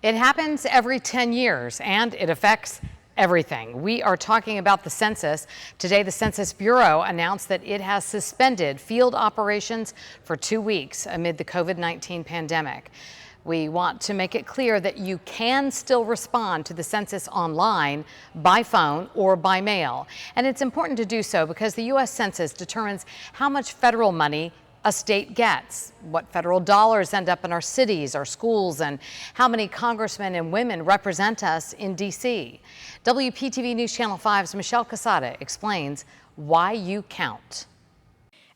It happens every 10 years, and it affects everything. We are talking about the census. Today, the Census Bureau announced that it has suspended field operations for 2 weeks amid the COVID-19 pandemic. We want to make it clear that you can still respond to the census online, by phone, or by mail. And it's important to do so because the U.S. Census determines how much federal money a state gets, what federal dollars end up in our cities, our schools, and how many congressmen and women represent us in D.C. WPTV News Channel 5's Michelle Casada explains why you count.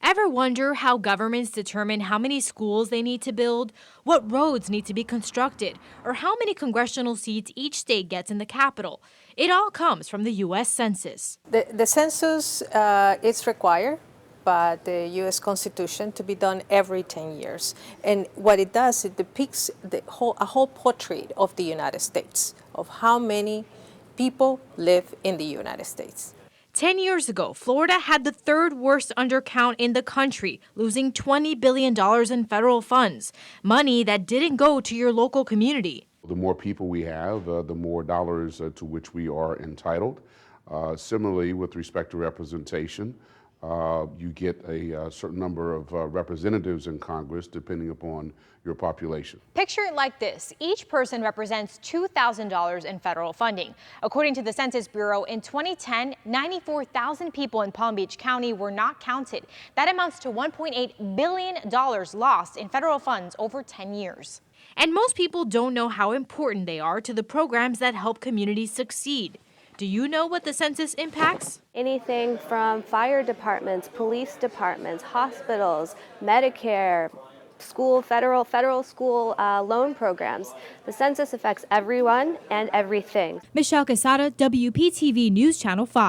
Ever wonder how governments determine how many schools they need to build, what roads need to be constructed, or how many congressional seats each state gets in the Capitol? It all comes from the U.S. Census. The census is required by the U.S. Constitution to be done every 10 years. And what it does, it depicts a whole portrait of the United States, of how many people live in the United States. 10 years ago, Florida had the third worst undercount in the country, losing $20 billion in federal funds, money that didn't go to your local community. The more people we have, the more dollars to which we are entitled. Similarly, with respect to representation, you get a certain number of representatives in Congress depending upon your population. Picture it like this. Each person represents $2,000 in federal funding. According to the Census Bureau, in 2010, 94,000 people in Palm Beach County were not counted. That amounts to $1.8 billion lost in federal funds over 10 years. And most people don't know how important they are to the programs that help communities succeed. Do you know what the census impacts? Anything from fire departments, police departments, hospitals, Medicare, school, federal school loan programs. The census affects everyone and everything. Michelle Casada, WPTV News Channel 5.